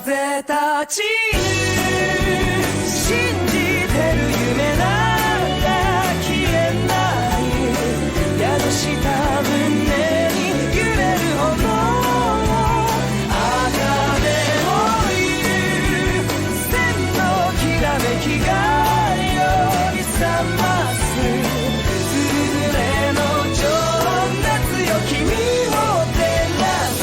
風立ちぬ信じてる夢なんだ消えない宿した胸に揺れるほど茜をいる線のきらめきがより覚ますつぶれの情熱よ君を照らす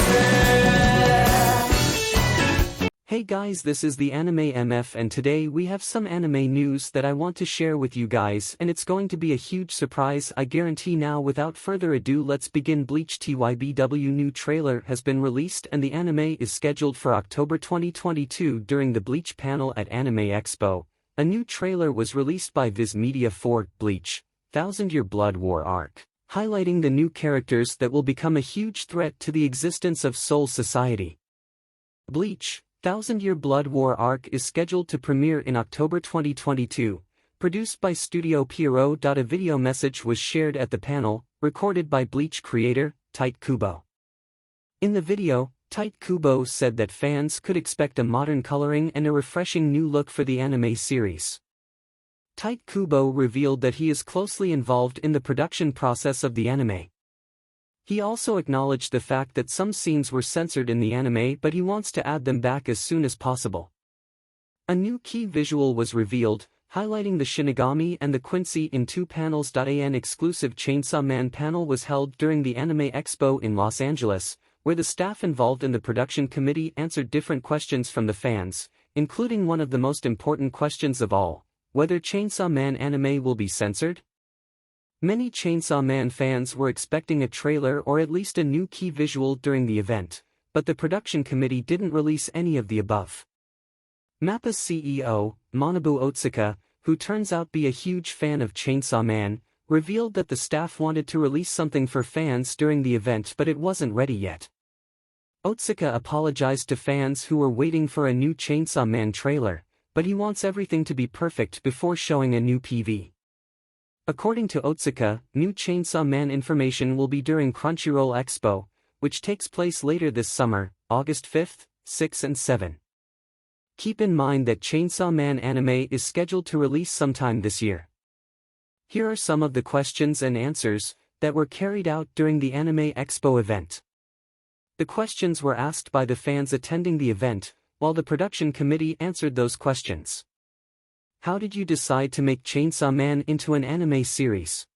Hey guys, this is the Anime MF and today we have some anime news that I want to share with you guys and it's going to be a huge surprise I guarantee. Now without further ado, let's begin. Bleach TYBW new trailer has been released and the anime is scheduled for October 2022 during the Bleach panel at Anime Expo. A new trailer was released by Viz Media for Bleach, 1000 Year Blood War arc, highlighting the new characters that will become a huge threat to the existence of Soul Society. Bleach, 1000 Year Blood War arc is scheduled to premiere in October 2022, produced by Studio Pierrot. A video message was shared at the panel, recorded by Bleach creator, Tite Kubo. In the video, Tite Kubo said that fans could expect a modern coloring and a refreshing new look for the anime series. Tite Kubo revealed that he is closely involved in the production process of the anime. He also acknowledged the fact that some scenes were censored in the anime, but he wants to add them back as soon as possible. A new key visual was revealed, highlighting the Shinigami and the Quincy in 2 panels. An exclusive Chainsaw Man panel was held during the Anime Expo in Los Angeles, where the staff involved in the production committee answered different questions from the fans, including one of the most important questions of all, whether Chainsaw Man anime will be censored. Many Chainsaw Man fans were expecting a trailer or at least a new key visual during the event, but the production committee didn't release any of the above. MAPPA's CEO, Manabu Otsuka, who turns out be a huge fan of Chainsaw Man, revealed that the staff wanted to release something for fans during the event but it wasn't ready yet. Otsuka apologized to fans who were waiting for a new Chainsaw Man trailer, but he wants everything to be perfect before showing a new PV. According to Otsuka, new Chainsaw Man information will be during Crunchyroll Expo, which takes place later this summer, August 5, 6 and 7. Keep in mind that Chainsaw Man anime is scheduled to release sometime this year. Here are some of the questions and answers that were carried out during the Anime Expo event. The questions were asked by the fans attending the event, while the production committee answered those questions. How did you decide to make Chainsaw Man into an anime series?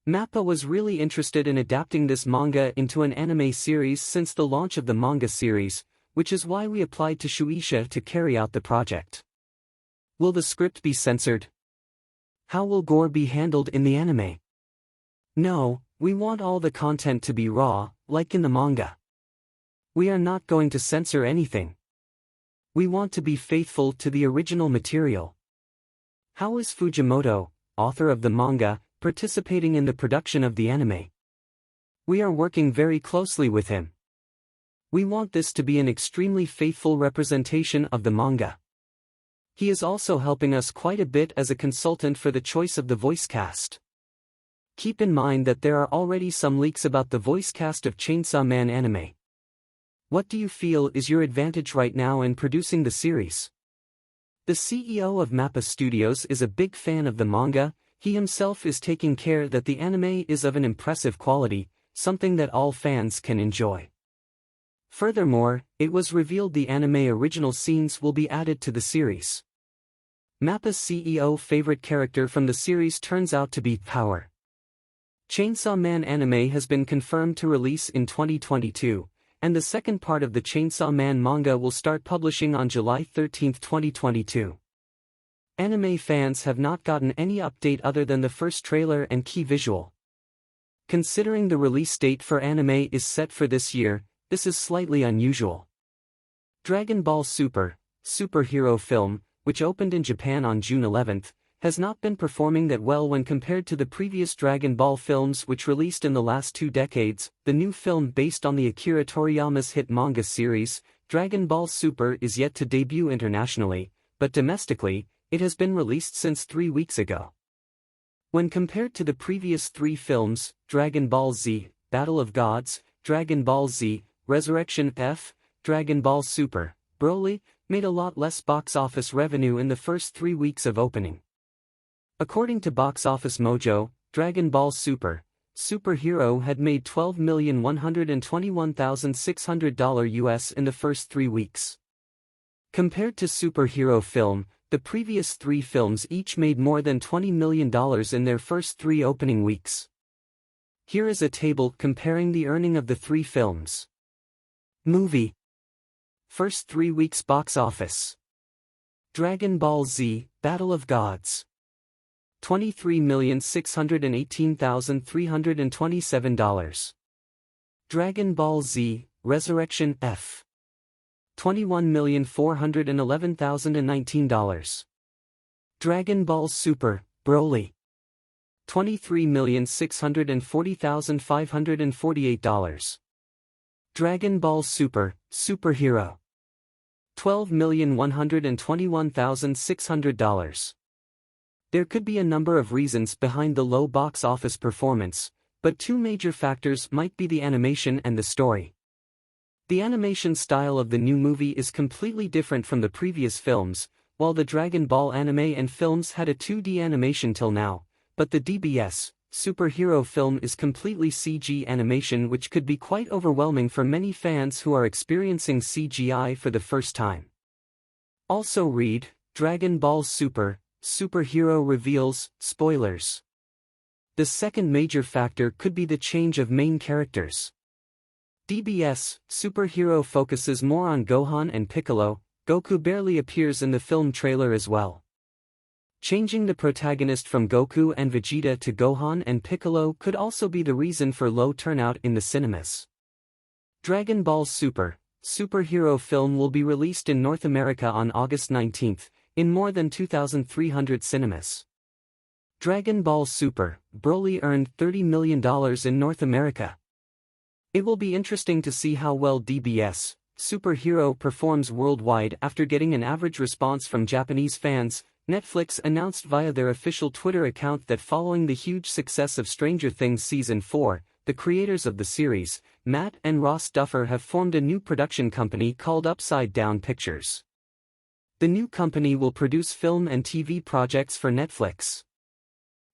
MAPPA was really interested in adapting this manga into an anime series since the launch of the manga series, which is why we applied to Shueisha to carry out the project. Will the script be censored? How will gore be handled in the anime? No, we want all the content to be raw, like in the manga. We are not going to censor anything. We want to be faithful to the original material. How is Fujimoto, author of the manga, participating in the production of the anime? We are working very closely with him. We want this to be an extremely faithful representation of the manga. He is also helping us quite a bit as a consultant for the choice of the voice cast. Keep in mind that there are already some leaks about the voice cast of Chainsaw Man anime. What do you feel is your advantage right now in producing the series? The CEO of MAPPA Studios is a big fan of the manga. He himself is taking care that the anime is of an impressive quality, something that all fans can enjoy. Furthermore, it was revealed the anime original scenes will be added to the series. MAPPA's CEO favorite character from the series turns out to be Power. Chainsaw Man anime has been confirmed to release in 2022. And the second part of the Chainsaw Man manga will start publishing on July 13, 2022. Anime fans have not gotten any update other than the first trailer and key visual. Considering the release date for anime is set for this year, this is slightly unusual. Dragon Ball Super, superhero film, which opened in Japan on June 11, has not been performing that well when compared to the previous Dragon Ball films which released in the last 2 decades. The new film based on the Akira Toriyama's hit manga series, Dragon Ball Super, is yet to debut internationally, but domestically, it has been released since 3 weeks ago. When compared to the previous 3 films, Dragon Ball Z, Battle of Gods, Dragon Ball Z, Resurrection F, Dragon Ball Super, Broly, made a lot less box office revenue in the first 3 weeks of opening. According to Box Office Mojo, Dragon Ball Super: Super Hero had made $12,121,600 US in the first 3 weeks. Compared to Super Hero film, the previous 3 films each made more than $20 million in their first 3 opening weeks. Here is a table comparing the earning of the 3 films. Movie. First 3 weeks box office. Dragon Ball Z: Battle of Gods. $23,618,327. Dragon Ball Z: Resurrection F. $21,411,019. Dragon Ball Super: Broly. $23,640,548. Dragon Ball Super: Super Hero. $12,121,600. There could be a number of reasons behind the low box office performance, but 2 major factors might be the animation and the story. The animation style of the new movie is completely different from the previous films, while the Dragon Ball anime and films had a 2D animation till now, but the DBS, Super Hero film is completely CG animation, which could be quite overwhelming for many fans who are experiencing CGI for the first time. Also read, Dragon Ball Super: Super Hero reveals, spoilers. The second major factor could be the change of main characters. DBS, Super Hero focuses more on Gohan and Piccolo. Goku barely appears in the film trailer as well. Changing the protagonist from Goku and Vegeta to Gohan and Piccolo could also be the reason for low turnout in the cinemas. Dragon Ball Super: Super Hero film will be released in North America on August 19, in more than 2,300 cinemas. Dragon Ball Super: Broly earned $30 million in North America. It will be interesting to see how well DBS, Super Hero performs worldwide after getting an average response from Japanese fans. Netflix announced via their official Twitter account that following the huge success of Stranger Things Season 4, the creators of the series, Matt and Ross Duffer, have formed a new production company called Upside Down Pictures. The new company will produce film and TV projects for Netflix.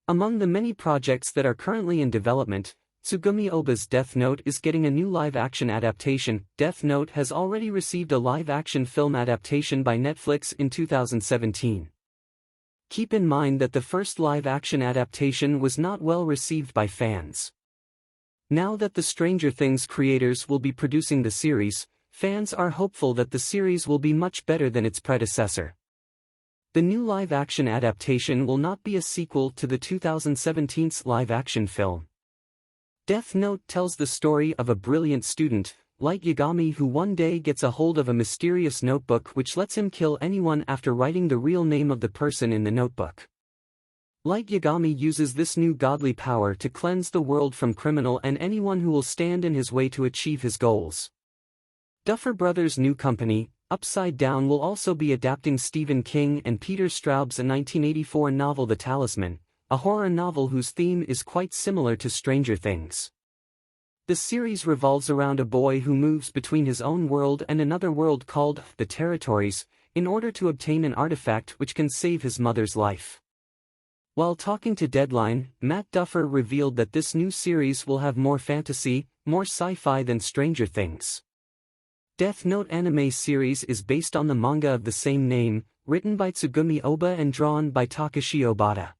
Among the many projects that are currently in development, Tsugumi Oba's Death Note is getting a new live-action adaptation. Death Note has already received a live-action film adaptation by Netflix in 2017. Keep in mind that the first live-action adaptation was not well received by fans. Now that the Stranger Things creators will be producing the series, fans are hopeful that the series will be much better than its predecessor. The new live-action adaptation will not be a sequel to the 2017's live-action film. Death Note tells the story of a brilliant student, Light Yagami, who one day gets a hold of a mysterious notebook which lets him kill anyone after writing the real name of the person in the notebook. Light Yagami uses this new godly power to cleanse the world from criminal and anyone who will stand in his way to achieve his goals. Duffer Brothers' new company, Upside Down, will also be adapting Stephen King and Peter Straub's 1984 novel The Talisman, a horror novel whose theme is quite similar to Stranger Things. The series revolves around a boy who moves between his own world and another world called The Territories, in order to obtain an artifact which can save his mother's life. While talking to Deadline, Matt Duffer revealed that this new series will have more fantasy, more sci-fi than Stranger Things. Death Note anime series is based on the manga of the same name, written by Tsugumi Oba and drawn by Takashi Obata.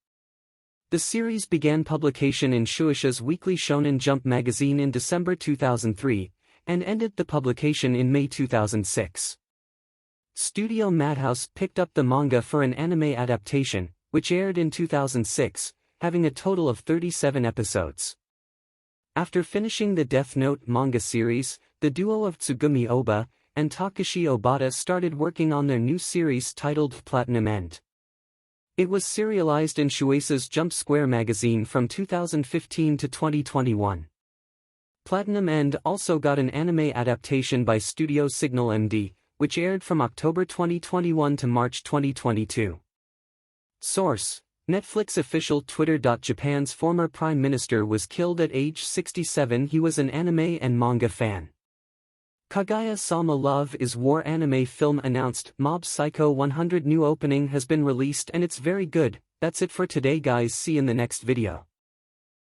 The series began publication in Shueisha's weekly Shonen Jump magazine in December 2003, and ended the publication in May 2006. Studio Madhouse picked up the manga for an anime adaptation, which aired in 2006, having a total of 37 episodes. After finishing the Death Note manga series, the duo of Tsugumi Oba and Takashi Obata started working on their new series titled Platinum End. It was serialized in Shueisha's Jump Square magazine from 2015 to 2021. Platinum End also got an anime adaptation by Studio Signal MD, which aired from October 2021 to March 2022. Source: Netflix official Twitter. Japan's former prime minister was killed at age 67. He was an anime and manga fan. Kaguya-sama Love is War anime film announced. Mob Psycho 100 new opening has been released and it's very good. That's it for today guys, see in the next video.